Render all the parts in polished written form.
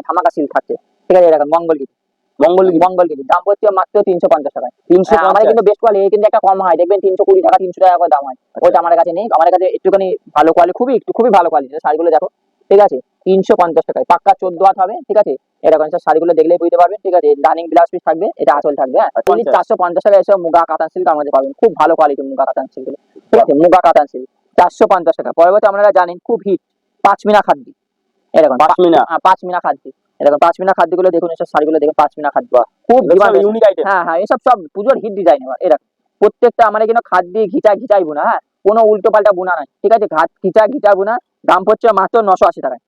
ধামাকা সিল থাকছে, ঠিক আছে। দেখেন মঙ্গলগিরি দাম পড়ছে মাত্র 350 টাকায়। আমাদের কিন্তু বেস্ট কোয়ালিটি কিন্তু একটা কম হয়, দেখবেন 320 টাকা 300 টাকা করে দাম হয়, ওইটা আমার কাছে নেই। আমার কাছে একটুখানি ভালো কোয়ালিটি, খুবই ভালো কোয়ালিটি শাড়িগুলো দেখো, ঠিক আছে। 350 টাকায় পাক্কা 14 হাত হবে, ঠিক আছে। এরকম সব শাড়িগুলো দেখলেই বুঝতে পারবেন, ঠিক আছে। রানিং ব্লাউজ পিস থাকবে, এটা আঁচল থাকবে। হ্যাঁ 450 টাকা এসব মুগা কাতান সিল্ক আমাদের পাবেন, খুব ভালো কোয়ালিটি মুগা কাতান সিল্ক, ঠিক আছে। মুগা কাতান সিল্ক 450 টাকা। পরবর্তী আপনারা জানেন খুব হিট পাঁচমিনা খাদ্য, এরকম পাঁচমিনা খাদ্য, এরকম পাঁচমিনা খাদ্যগুলো দেখুন, এসব শাড়িগুলো দেখুন পাঁচমিনা খাদ্য, খুব ইউনিক আইটেম। হ্যাঁ এসব সব পুজোর হিট ডিজাইন। এরকম প্রত্যেকটা আমাদের কিন্তু খাদ্য ঘিচাই বোনা, হ্যাঁ কোনো উল্টো পাল্টা বোনা নাই, ঠিক আছে। ঘিচা বোনা, দাম পড়ছে মাত্র 980 টাকায়।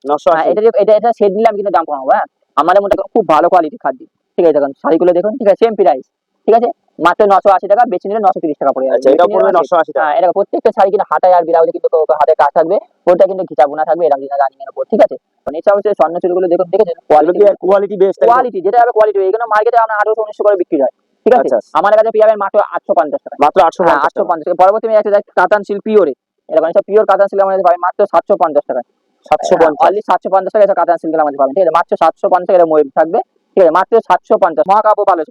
এটা সেট নিলাম কিন্তু দাম কমাবো। হ্যাঁ আমাদের মধ্যে খুব ভালো কোয়ালিটি খাদ্য, ঠিক আছে। দেখুন শাড়িগুলো দেখুন, ঠিক আছে, সেম প্রাইস, ঠিক আছে, মাত্র 980 টাকা। বেশি নিলে 930 টাকা পড়ে যাবে। এটা প্রত্যেকটা শাড়ি কিন্তু হাতায় আর ব্লাউজে কিন্তু হাতে কাজ থাকবে, ওটা কিন্তু ঘিচা বোনা থাকবে, এরকম রানিং এর উপর, ঠিক আছে। এছাড়া হচ্ছে স্বর্ণ চুড়িগুলো দেখুন, দেখেছেন কোয়ালিটি যেটা হবে কোয়ালিটি, এগুলো মার্কেটে আমরা 1800-1900 করে বিক্রি হয়, ঠিক আছে। আমার কাছে পেয়ে যাবেন মাত্র 850 টাকা, মাত্র 850 টাকা। পরবর্তী আমি একটা কাতান সিল্ক পিওরে, এরকম সব পিওর কাতান সিল্ক আমাদের পাবেন মাত্র 750 টাকা, 750 টাকা কাতান সিল্ক আমাদের পাবেন, ঠিক আছে। মাত্র 750 টাকা ময়ূর থাকবে, ঠিক আছে, মাত্র 750। মহাকাব্য ভালো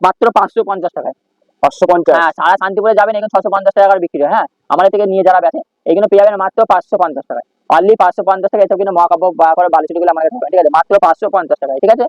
মাত্র 550 টাকায়, 550। হ্যাঁ সারা শান্তিপুরে যাবেন, এখানে 650 টাকার বিক্রি হয়। হ্যাঁ আমাদের থেকে নিয়ে যারা বেচে এখানে পেয়ে যাবেন মাত্র 550 টাকায়, অনলি 550 টাকা। এসব কিন্তু মহাকাব্য বা করে বালুচুরিগুলো আমাদের, ঠিক আছে, মাত্র 550 টাকায়, ঠিক আছে।